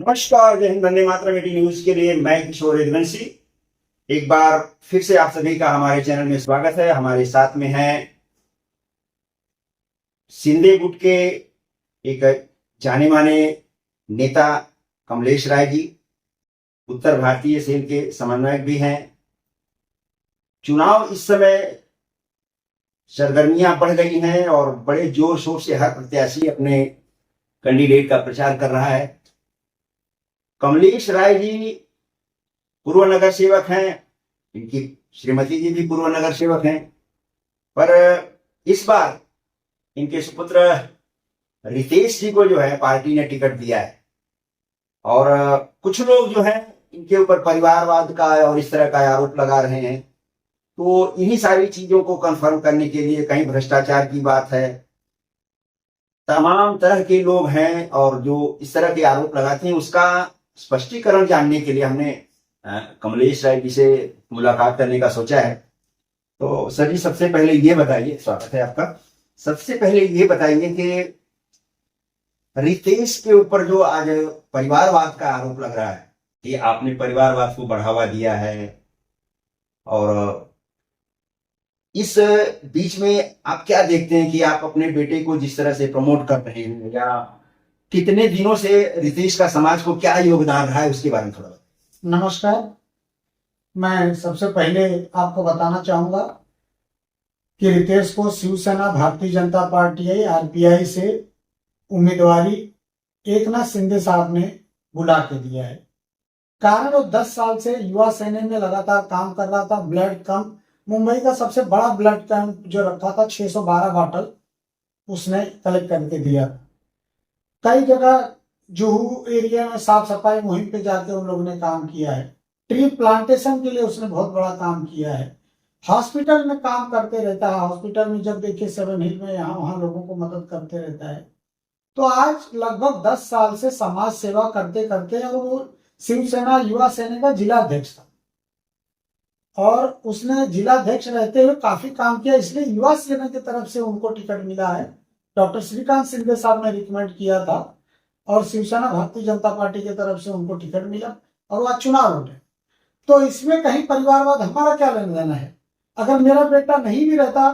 नमस्कार, जय Hind, Vande Mataram. Media news के लिए मैं किशोर यदुवंशी एक बार फिर से आप सभी का हमारे चैनल में स्वागत है। हमारे साथ में है सिंधे गुट के एक जाने माने नेता कमलेश राय जी, उत्तर भारतीय सेल के समन्वयक भी हैं। चुनाव इस समय सरगर्मियां बढ़ गई हैं और बड़े जोर शोर से हर प्रत्याशी अपने कैंडिडेट का प्रचार कर रहा है। कमलेश राय जी पूर्व नगर सेवक हैं, इनकी श्रीमती जी भी पूर्व नगर सेवक हैं, पर इस बार इनके सुपुत्र रितेश जी को जो है पार्टी ने टिकट दिया है। और कुछ लोग जो हैं इनके ऊपर परिवारवाद का और इस तरह का आरोप लगा रहे हैं। तो इन्हीं सारी चीजों को कंफर्म करने के लिए कहीं भ्रष्टाचार की बात है, तमाम तरह के लोग हैं और जो इस तरह के आरोप लगाते हैं उसका स्पष्टीकरण जानने के लिए हमने कमलेश राय जी से मुलाकात करने का सोचा है। तो सर जी, सबसे पहले ये बताइए, स्वागत है आपका। सबसे पहले ये बताइए कि रितेश के ऊपर जो आज परिवारवाद का आरोप लग रहा है कि आपने परिवारवाद को बढ़ावा दिया है, और इस बीच में आप क्या देखते हैं कि आप अपने बेटे को जिस तरह से प्रमोट कर रहे हैं, या कितने दिनों से रितेश का समाज को क्या योगदान रहा है, उसके बारे में थोड़ा बताइए। नमस्कार, मैं सबसे पहले आपको बताना चाहूंगा कि रितेश को शिवसेना भारतीय जनता पार्टी आरपीआई से उम्मीदवारी एकनाथ शिंदे साहब ने बुला के दिया है। कारण वो 10 साल से युवा सेना में लगातार काम कर रहा था। ब्लड कैंप, मुंबई का सबसे बड़ा ब्लड कैंप जो रखा था, 612 बॉटल उसने कलेक्ट करके दिया। कई जगह जुहू एरिया में साफ सफाई मुहिम पे जाके उन लोगों ने काम किया है। ट्री प्लांटेशन के लिए उसने बहुत बड़ा काम किया है। हॉस्पिटल में काम करते रहता है। हॉस्पिटल में जब देखिए 7 हिल में यहाँ वहां लोगों को मदद करते रहता है। तो आज लगभग 10 साल से समाज सेवा करते करते, और वो शिवसेना युवा सेना का जिला अध्यक्ष था और उसने जिला अध्यक्ष रहते हुए काफी काम किया। इसलिए युवा सेना की तरफ से उनको टिकट मिला है। डॉक्टर श्रीकांत शिंदे साहब ने रिकमेंड किया था और शिवसेना भारतीय जनता पार्टी की तरफ से उनको टिकट मिला और वो आज चुनाव लड़े। तो इसमें कहीं परिवारवाद हमारा क्या लेना देना है? अगर मेरा बेटा नहीं भी रहता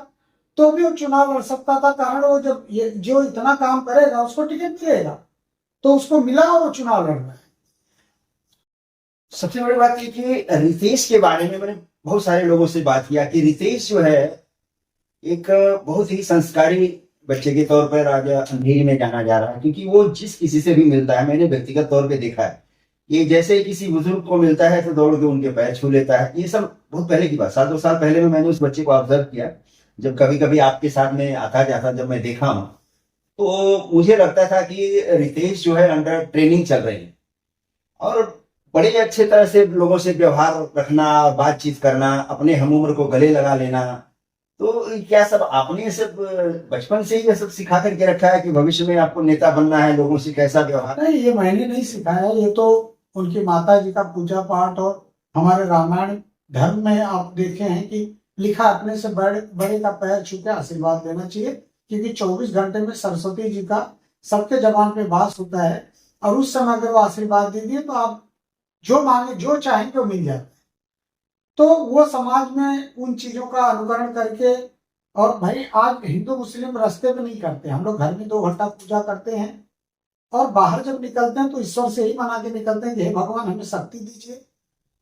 तो भी वो चुनाव लड़ सकता था। कारण वो जब जो इतना काम करेगा उसको टिकट मिलेगा, तो उसको मिला और वो चुनाव लड़ रहा है। सबसे बड़ी बात ये कि रितेश के बारे में मैंने बहुत सारे लोगों से बात किया कि रितेश जो है एक बहुत ही संस्कारी बच्चे के तौर पर आज अंधेरी में जाना जा रहा है, क्योंकि वो जिस किसी से भी मिलता है, मैंने व्यक्तिगत तौर पे देखा है, ये जैसे किसी बुजुर्ग को मिलता है तो दौड़ के उनके पैर छू लेता है। ये सब बहुत पहले की बात, 7-2 साल पहले में मैंने उस बच्चे को ऑब्जर्व किया। जब कभी कभी आपके साथ में आता जाता जब मैं देखा हूं, तो मुझे लगता था कि रितेश जो है अंडर ट्रेनिंग चल रही है और बड़े अच्छे तरह से लोगों से व्यवहार रखना, बातचीत करना, अपने हम उम्र को गले लगा लेना। तो क्या सब आपने सब बचपन से ही ये सब सिखा करके रखा है कि भविष्य में आपको नेता बनना है, लोगों से कैसा व्यवहार? नहीं, ये मैंने नहीं सिखाया। ये तो उनकी माता जी का पूजा पाठ और हमारे रामायण धर्म में आप देखे हैं कि लिखा, अपने से बड़े का पैर छू के आशीर्वाद लेना चाहिए, क्योंकि 24 घंटे में सरस्वती जी का सबके जबान पे वास होता है और उस समय अगर वो आशीर्वाद दे दिए तो आप जो मांगे जो चाहेंगे वो मिल जाता है। तो वो समाज में उन चीजों का अनुकरण करके, और भाई आज हिंदू मुस्लिम रास्ते में नहीं करते, हम लोग घर में 2 घंटा पूजा करते हैं और बाहर जब निकलते हैं तो ईश्वर से ही मना के निकलते हैं कि हे भगवान हमें शक्ति दीजिए,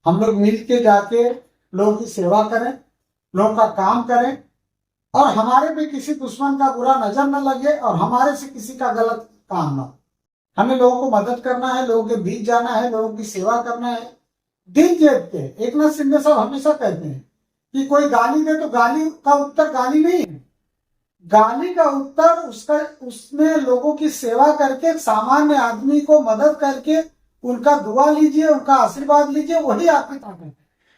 हम लोग मिल के जाके लोगों की सेवा करें, लोगों का काम करें और हमारे भी किसी दुश्मन का बुरा नजर न लगे और हमारे से किसी का गलत काम न हो। हमें लोगों को मदद करना है, लोगों के बीच जाना है, लोगों की सेवा करना है दिल जीत के। एकनाथ शिंदे साहब हमेशा कहते हैं कि कोई गाली दे तो गाली का उत्तर गाली नहीं है, गाली का उत्तर उसमें लोगों की सेवा करके, सामान्य आदमी को मदद करके उनका दुआ लीजिए, उनका आशीर्वाद लीजिए, वही आपकी ताकत है।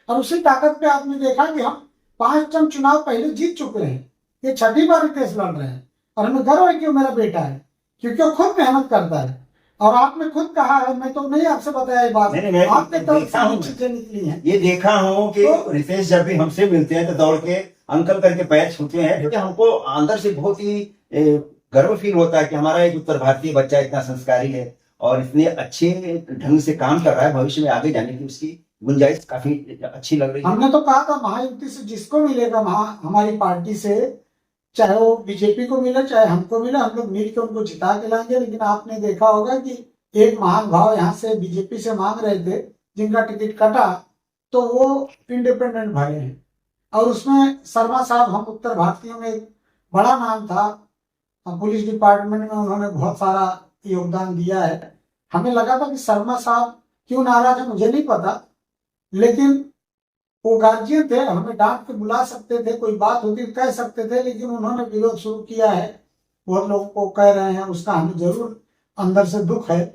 और उसी ताकत पे आपने देखा कि हम 5 टर्म चुनाव पहले जीत चुके हैं, ये 6ठी बार रितेश लड़ रहे हैं और हमें गर्व है कि वो मेरा बेटा है, क्योंकि वो खुद मेहनत करता है। और आपने खुद कहा है, मैं तो नहीं आपसे बताया ये बात, आपके तरफ से चीजें निकली हैं। ये देखा हूँ कि रितेश जब भी हमसे मिलते हैं तो दौड़ के अंकल करके पैर छूते हैं, क्योंकि हमको अंदर से बहुत ही गर्व फील होता है कि हमारा एक उत्तर भारतीय बच्चा इतना संस्कारी है और इतने अच्छे ढंग से काम कर रहा है, भविष्य में आगे जाने की उसकी गुंजाइश काफी अच्छी लग रही है। हमने तो कहा था महायुति से जिसको मिलेगा हमारी पार्टी से, चाहे वो बीजेपी को मिले चाहे हमको मिले, हम लोग मिल के उनको जिता के लाएंगे। लेकिन आपने देखा होगा कि एक महान भाव यहाँ से बीजेपी से मांग रहे थे, जिनका टिकट कटा तो वो इंडिपेंडेंट भाई हैं, और उसमें शर्मा साहब हम उत्तर भारतीयों में एक बड़ा नाम था, पुलिस डिपार्टमेंट में उन्होंने बहुत सारा योगदान दिया है। हमें लगा था कि शर्मा साहब क्यों नाराज है मुझे नहीं पता, लेकिन वो गार्जियन थे, हमें डांट के बुला सकते थे, कोई बात होती कह सकते थे, लेकिन उन्होंने विरोध शुरू किया है। बहुत लोगों को कह रहे हैं, उसका हमें जरूर अंदर से दुख है,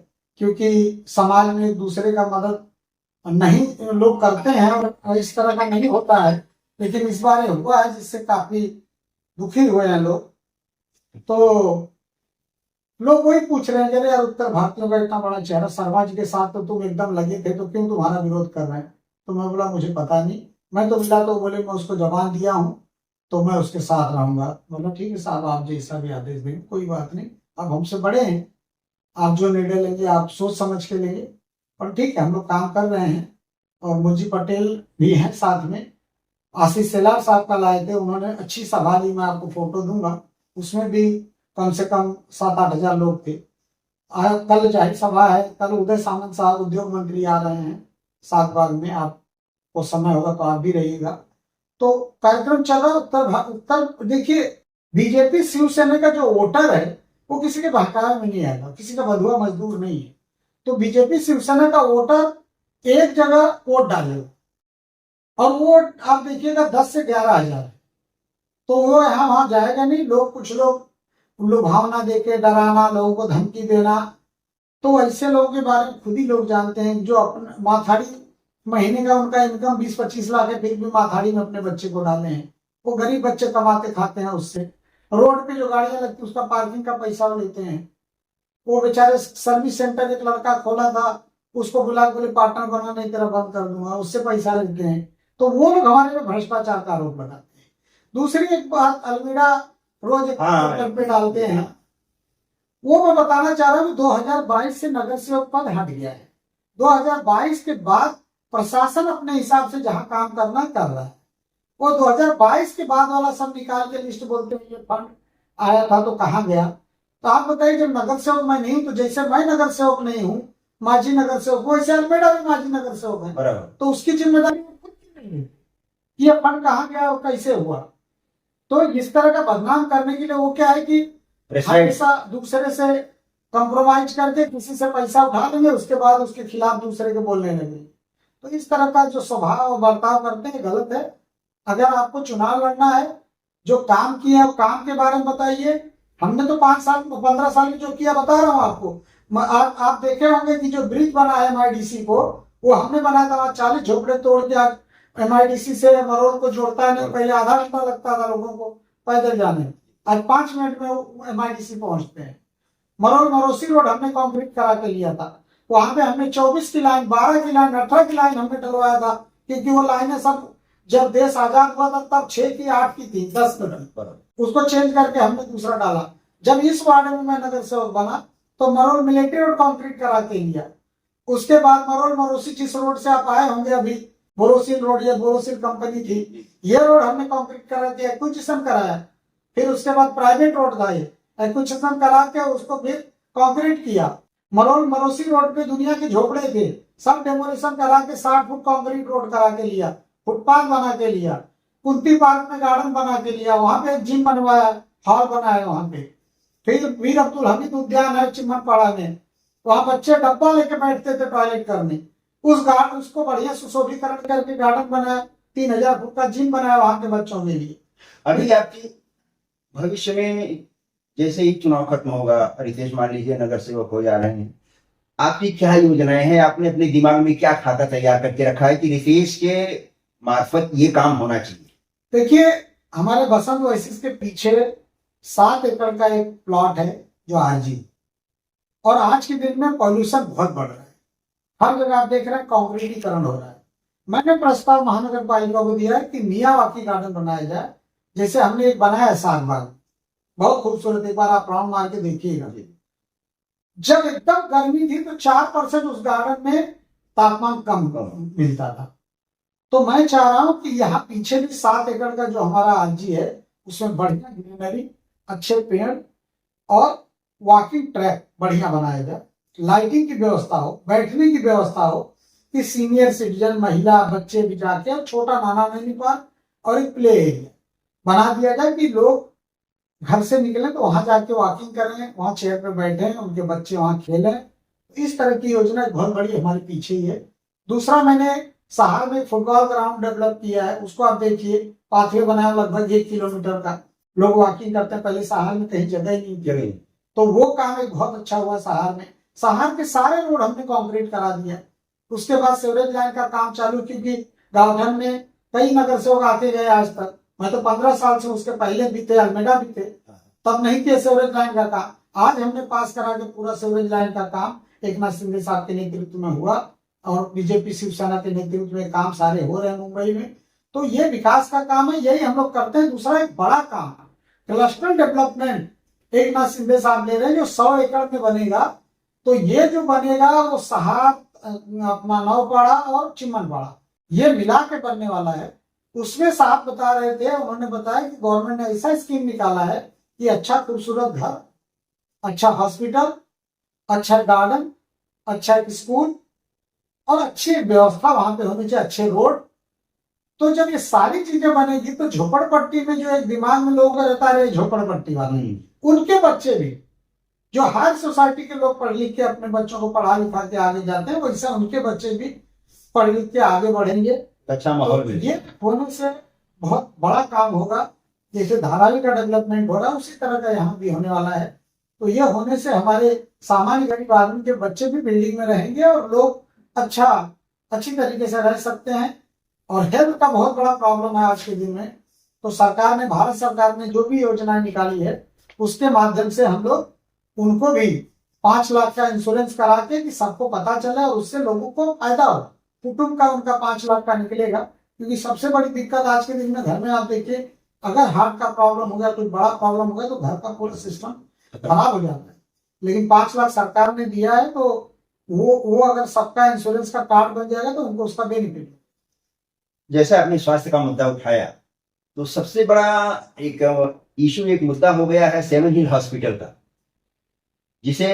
क्योंकि समाज में एक दूसरे का मदद नहीं लोग करते हैं और इस तरह का नहीं होता है, लेकिन इस बार ये हुआ है जिससे काफी दुखी हुए हैं लोग। तो लोग वही पूछ रहे हैं, अरे यार उत्तर भारतीयों का इतना बड़ा चेहरा, शर्मा जी के साथ तो तुम एकदम लगे थे, तो क्यों तुम्हारा विरोध कर रहे हैं? तो मैं बोला मुझे पता नहीं, मैं तो मिला तो बोले मैं उसको जबान दिया हूँ तो मैं उसके साथ रहूंगा। बोला ठीक है साहब, आप जैसा भी आदेश देंगे कोई बात नहीं, आप हमसे बड़े हैं, आप जो निर्णय लेंगे आप सोच समझ के लेंगे, पर ठीक है हम लोग काम कर रहे हैं। और मुंशी पटेल भी हैं साथ में, आशीष सेलार साहब का लाए थे, उन्होंने अच्छी सभा ली, मैं आपको फोटो दूंगा, उसमें भी कम से कम 7-8 हजार लोग थे। कल जाहिर सभा है, कल उदय सामंत साहब उद्योग मंत्री आ रहे हैं शाहबाग में, आपको समय होगा तो आप भी रहिएगा। तो कार्यक्रम चला। उत्तर देखिए, बीजेपी शिवसेना का जो वोटर है वो किसी के बहकावे में नहीं आएगा, किसी का बंधुआ मजदूर नहीं है। तो बीजेपी शिवसेना का वोटर एक जगह वोट डालेगा, और वोट आप देखिएगा 10 से 11 हजार है, तो वो यहाँ वहां जाएगा नहीं। लोग कुछ लोग लुभावना देके डराना, लोगों को धमकी देना, तो ऐसे लोगों के बारे में खुद ही लोग जानते हैं, जो अपने माथाड़ी महीने का उनका इनकम 20-25 लाख है, फिर भी माथाड़ी में अपने बच्चे को डाले हैं, वो गरीब बच्चे कमाते खाते हैं उससे। रोड पे जो गाड़ियां लगती उसका पार्किंग का पैसा लेते हैं। वो बेचारे सर्विस सेंटर एक लड़का खोला था, उसको बुला बोले पार्टनर बना नहीं तेरा बंद कर दूंगा, उससे पैसा लेते हैं। तो वो लोग हमारे में भ्रष्टाचार का आरोप लगाते हैं। दूसरी एक बात, अलमीरा रोज एक पे डालते हैं, वो मैं बताना चाह रहा हूँ 2022 से नगर सेवक पद हट गया है। 2022 के बाद प्रशासन अपने हिसाब से जहां काम करना कर रहा है, वो 2022 के बाद वाला सब निकाल के लिस्ट बोलते हैं ये फंड आया था तो कहाँ गया। तो आप बताइए, जब नगर सेवक मैं नहीं हूं, तो जैसे मैं नगर सेवक नहीं हूँ, माजी नगर सेवक, वैसे अलमेडा भी माजी नगर सेवक है, तो उसकी जिम्मेदारी खुद की नहीं है ये फंड कहाँ गया और कैसे हुआ। तो इस तरह का बदनाम करने के लिए वो क्या है कि हमेशा दूसरे से कंप्रोमाइज करके किसी से पैसा उठा लेंगे, उसके बाद उसके खिलाफ दूसरे के बोलने लगेंगे। तो इस तरह का जो स्वभाव और बर्ताव करते हैं गलत है। अगर आपको चुनाव लड़ना है, जो काम किया है काम के बारे में बताइए। हमने तो 15 साल में जो किया बता रहा हूँ आपको। आप देखे होंगे कि जो ब्रिज बना है MIDC को, वो हमने बनाया था। 40 झोपड़े तोड़ के MIDC से मरोड़ को जोड़ता नहीं, पहले आधा घंटा लगता था लोगों को पैदल जाने, आज 5 मिनट में MIDC पहुंचते हैं। मरोड़ मरोसी रोड हमने कंक्रीट करा के लिया था, वहां पे हमने 24 की लाइन, 12 की लाइन, 18 की लाइन हमने डलवाया था, क्योंकि वो लाइनें सब जब देश आजाद हुआ था तब 6 की 8 की थी, 10 की, उसको चेंज करके हमने दूसरा डाला। जब इस वार्ड में मैं नगर सेवक बना तो मरोड़ मिलिट्री रोड कंक्रीट करा के लिया। उसके बाद मरोड़ मरोसी, जिस रोड से आप आए होंगे अभी, बोरोसिल रोड या बोरोसिल कंपनी थी, ये रोड हमने कंक्रीट करा के एक्विजिशन कराया। फिर उसके बाद प्राइवेट रोड था, ये एक्विजिशन करा के उसको फिर कंक्रीट किया। मरोड़ मरोसी रोड पे दुनिया के झोपड़े थे, सब डेमोलिशन करा के 60 फुट कंक्रीट रोड करा के लिया, फुटपाथ बना के लिया, कुंती पार्क में गार्डन बना के लिया, वहां पे जिम बनवाया, हॉल बनाया वहां पे। फिर वीर अब्दुल हमीद उद्यान है चिमनपाड़ा में, वहां बच्चे डब्बा लेके बैठते थे टॉयलेट करने, उस गार्डन उसको बढ़िया सुशोभीकरण करके गार्डन बनाया, 3000 फुट का जिम बनाया वहां के बच्चों के लिए। अभी आपकी भविष्य में जैसे ही चुनाव खत्म होगा, रितेश मान लीजिए नगर सेवक हो जा रहे हैं, आपकी क्या योजनाएं हैं? आपने अपने दिमाग में क्या खाता तैयार करके रखा है कि रितेश के मार्फत ये काम होना चाहिए? देखिए, हमारे बसंत ओएसिस के पीछे 7 एकड़ का एक प्लॉट है जो आरजी, और आज के दिन में पॉल्यूशन बहुत बढ़ रहा है, हर जगह आप देख रहे हैं कंक्रीटीकरण हो रहा है। मैंने प्रस्ताव महानगर पालिका को दिया है कि मियावाकी गार्डन बनाया जाए, जैसे हमने एक बनाया है शाहबाग, बहुत खूबसूरत, एक बार आप राउंड मार के देखिएगा। जब एकदम गर्मी थी तो 4% उस गार्डन में तापमान कम मिलता था। तो मैं चाह रहा हूं कि यहाँ पीछे भी 7 एकड़ का जो हमारा आरजी है उसमें बढ़िया ग्रीनरी, अच्छे पेड़ और वॉकिंग ट्रैक बढ़िया बनाया जाए, लाइटिंग की व्यवस्था हो, बैठने की व्यवस्था हो कि सीनियर सिटीजन, महिला, बच्चे भी जाके, और छोटा नाना नानी पार्क और एक प्ले एरिया बना दिया जाए कि लोग घर से निकले तो वहां जाके वॉकिंग करें, वहां चेयर पे बैठे, उनके बच्चे वहां खेलें। इस तरह की योजना बहुत बड़ी हमारे पीछे ही है। दूसरा, मैंने शहर में फुटबॉल ग्राउंड डेवलप किया है, उसको आप देखिए, पाथवे बनाया लगभग 1 किलोमीटर का, लोग वॉकिंग करते हैं। पहले शहर में कहीं जगह ही नहीं थी, तो वो काम एक बहुत अच्छा हुआ शहर में। शहर के सारे रोड हमने कंक्रीट करा दिया। उसके बाद सीवरेज लाइन का काम चालू, क्योंकि गाँवधन में कई नगर सेवक आते गए आज तक। मैं तो 15 साल से, उसके पहले भी थे, अल्मेडा भी थे, तब नहीं किया सीवरेज लाइन का काम। आज हमने पास करा के पूरा सीवरेज लाइन का काम एकनाथ शिंदे साहब के नेतृत्व में हुआ, और बीजेपी शिवसेना के नेतृत्व में काम सारे हो रहे हैं मुंबई में। तो ये विकास का काम है, यही हम लोग करते हैं। दूसरा एक बड़ा काम, क्लस्टर डेवलपमेंट एकनाथ शिंदे साहब ले रहे हैं, जो 100 एकड़ में बनेगा। तो ये जो बनेगा वो शहर, अपना नौपाड़ा और चिमनपाड़ा, ये मिला के बनने वाला है। उसमें साहब बता रहे थे, उन्होंने बताया कि गवर्नमेंट ने ऐसा स्कीम निकाला है कि अच्छा खूबसूरत घर, अच्छा हॉस्पिटल, अच्छा गार्डन, अच्छा स्कूल और अच्छी व्यवस्था वहां पे होनी चाहिए, अच्छे रोड। तो जब ये सारी चीजें बनेगी तो झोपड़पट्टी में जो एक दिमाग में लोगों का रहता है झोपड़पट्टी वाले, उनके बच्चे भी, जो हर सोसाइटी के लोग पढ़ लिख के अपने बच्चों को पढ़ा लिखा के आगे जाते हैं, वैसा उनके बच्चे भी पढ़ लिख के आगे बढ़ेंगे, अच्छा माहौल तो मिले। ये होने से बहुत बड़ा काम होगा। जैसे धारावी का डेवलपमेंट हो रहा है, उसी तरह का यहाँ भी होने वाला है। तो ये होने से हमारे सामान्य गरीब आदमी के बच्चे भी बिल्डिंग में रहेंगे और लोग अच्छी तरीके से रह सकते हैं। और हेल्थ का बहुत बड़ा प्रॉब्लम है आज के दिन में, तो सरकार ने, भारत सरकार ने जो भी योजनाएं निकाली है, उसके माध्यम से हम लोग उनको भी 5 लाख का इंश्योरेंस करा के, कि सबको पता चले और उससे लोगों को फायदा हो, कुटुंब का उनका 5 लाख का निकलेगा। क्योंकि सबसे बड़ी दिक्कत आज के दिन में घर में, आप देखिए, अगर हार्ट का प्रॉब्लम हो गया, कोई बड़ा प्रॉब्लम हो गया, तो घर का पूरा सिस्टम खराब हो जाता है। लेकिन 5 लाख सरकार ने दिया है, तो वो अगर सबका इंश्योरेंस का कार्ड बन जाएगा तो उनको उसका बेनिफिट। जैसे आपने स्वास्थ्य का मुद्दा उठाया, तो सबसे बड़ा एक इशू, एक मुद्दा हो गया है सेवन हिल हॉस्पिटल का, जिसे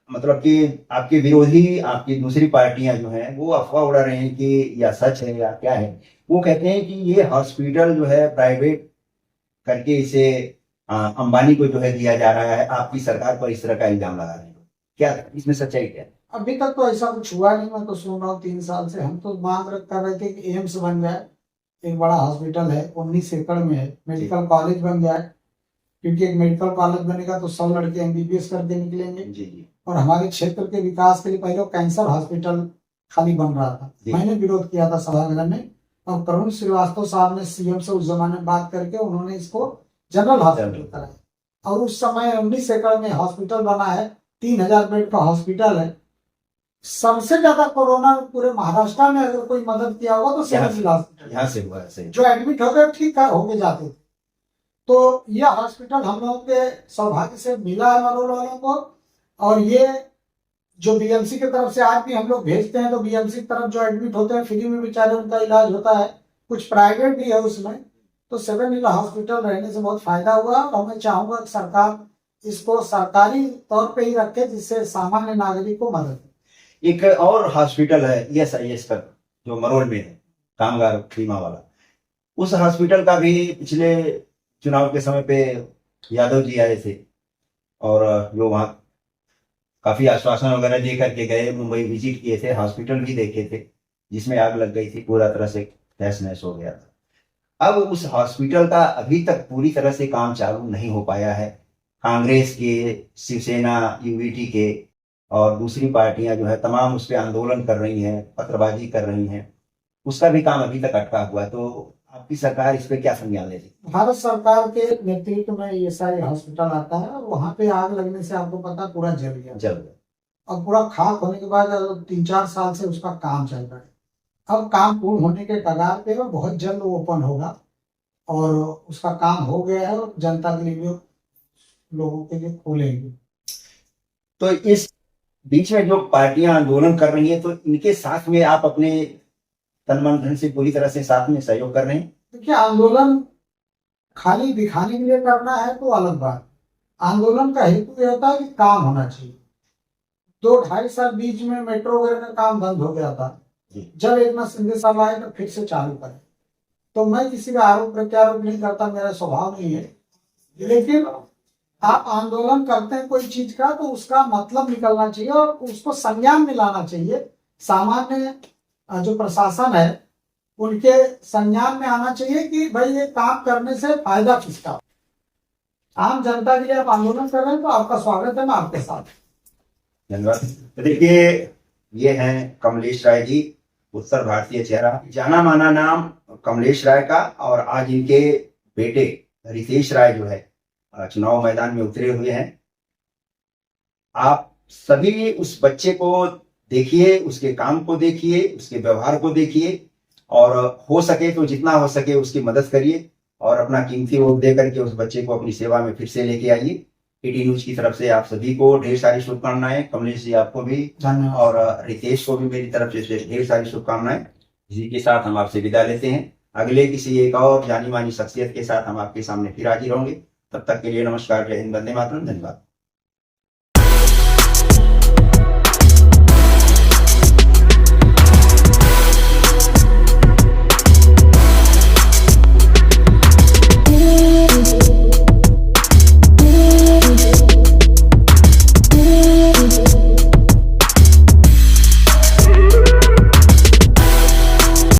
मतलब कि आपके विरोधी, आपकी दूसरी पार्टियां जो हैं वो अफवाह उड़ा रहे हैं कि या सच है या क्या है। वो कहते हैं कि ये हॉस्पिटल जो है प्राइवेट करके इसे अंबानी को जो है दिया जा रहा है। आपकी सरकार पर इस तरह का इल्जाम लगा रहे हैं, क्या इसमें सच्चाई क्या है? अभी तक तो ऐसा कुछ हुआ नहीं, मैं तो सुन रहा हूँ 3 साल से। हम तो मांग कर रहे थे कि एम्स बन जाए, एक बड़ा हॉस्पिटल है 19 एकड़ में है, मेडिकल कॉलेज बन जाए, क्योंकि एक मेडिकल कॉलेज बनेगा तो 100 लड़के एमबीबीएस करके निकलेंगे। जी। और हमारे क्षेत्र के विकास के लिए पहले कैंसर हॉस्पिटल खाली बन रहा था, मैंने विरोध किया था सभागृह में, और तरुण श्रीवास्तव साहब ने सीएम से उस जमाने में बात करके उन्होंने इसको जनरल हॉस्पिटल कराया। और उस समय 19 एकड़ में हॉस्पिटल बना है, 3000 बेड का हॉस्पिटल है। सबसे ज्यादा कोरोना में पूरे महाराष्ट्र में अगर कोई मदद किया होगा तो सिविल हॉस्पिटल यहाँ से हुआ है, जो एडमिट हो गए ठीक होके जाते थे। तो यह हॉस्पिटल हम लोगों के सौभाग्य से मिला है मरोल वालों को। और ये जो बीएमसी की तरफ से आज भी हम लोग भेजते हैं, तो बीएमसी की तरफ जो एडमिट होते हैं फ्री में बेचारे उनका इलाज होता है, कुछ प्राइवेट भी है उसमें। तो सेवन हिल हॉस्पिटल रहने से बहुत फायदा हुआ, और मैं चाहूंगा कि सरकार इसको सरकारी तौर पे ही रखे, जिससे सामान्य नागरिक को मदद। एक और हॉस्पिटल है ESIS का, जो मरोल में है, कामगार बीमा वाला। उस हॉस्पिटल का भी पिछले चुनाव के समय पे यादव जी आए थे, और जो वहाँ काफी आश्वासन वगैरह दे करके गए, मुंबई विजिट किए थे, हॉस्पिटल भी देखे थे, जिसमें आग लग गई थी, पूरा तरह से तहस नहस हो गया था। अब उस हॉस्पिटल का अभी तक पूरी तरह से काम चालू नहीं हो पाया है। कांग्रेस के, शिवसेना, यूवीटी के और दूसरी पार्टियां जो है तमाम उस पर आंदोलन कर रही हैं, पत्रबाजी कर रही हैं, उसका भी काम अभी तक अटका हुआ है। तो आपकी सरकार इस पे क्या संज्ञान ले रही है? भारत सरकार के नेतृत्व में ये सारे हॉस्पिटल आता है, और वहां पे आग लगने से आपको पता पूरा जल गया, और पूरा खाक होने के बाद 3-4 साल से उसका काम चल रहा है। अब काम पूर्ण होने के कगार पे, वो बहुत जल्द ओपन होगा, और उसका काम हो गया है, और जनता के लिए भी, लोगों के लिए खोलेंगे। तो इस बीच में जो पार्टियां आंदोलन कर रही हैं, तो इनके साथ में आप अपने तन मन धन से पूरी तरह से साथ में सहयोग कर रहे हैं? देखिए, आंदोलन खाली दिखाने के लिए करना है तो अलग बात। आंदोलन का हेतु ये होता है कि काम होना चाहिए। 2-2.5 साल बीच में मेट्रो वगैरह का काम बंद हो गया था। जब एकनाथ शिंदे साहब आए तो फिर से चालू करें। तो मैं किसी का आरोप प्रत्यारोप नहीं करता, मेरा स्वभाव नहीं है। लेकिन आप आंदोलन करते हैं कोई चीज का, तो उसका मतलब निकलना चाहिए और उसको संज्ञान में लाना चाहिए। सामान्य जो प्रशासन है उनके संज्ञान में आना चाहिए कि भाई ये काम करने से फायदा किसका। आम जनता के लिए आप आंदोलन कर रहे हैं तो आपका स्वागत है, मैं आपके साथ। धन्यवाद। तो देखिए, ये हैं कमलेश राय जी, उत्तर भारतीय चेहरा, जाना माना नाम कमलेश राय का। और आज इनके बेटे रितेश राय जो है चुनाव मैदान में उतरे हुए हैं। आप सभी उस बच्चे को देखिए, उसके काम को देखिए, उसके व्यवहार को देखिए, और हो सके तो जितना हो सके उसकी मदद करिए और अपना कीमती वोट दे करके उस बच्चे को अपनी सेवा में फिर से लेके आइए। ईटी न्यूज की तरफ से आप सभी को ढेर सारी शुभकामनाएं। कमलेश जी, आपको भी धन्यवाद। और रितेश को भी मेरी तरफ से ढेर सारी शुभकामनाएं। इसी के साथ हम आपसे विदा लेते हैं। अगले किसी एक और जानी मानी शख्सियत के साथ हम आपके सामने फिर हाजिर होंगे। तब तक के लिए नमस्कार, जय हिंद, वंदे मातरम, धन्यवाद।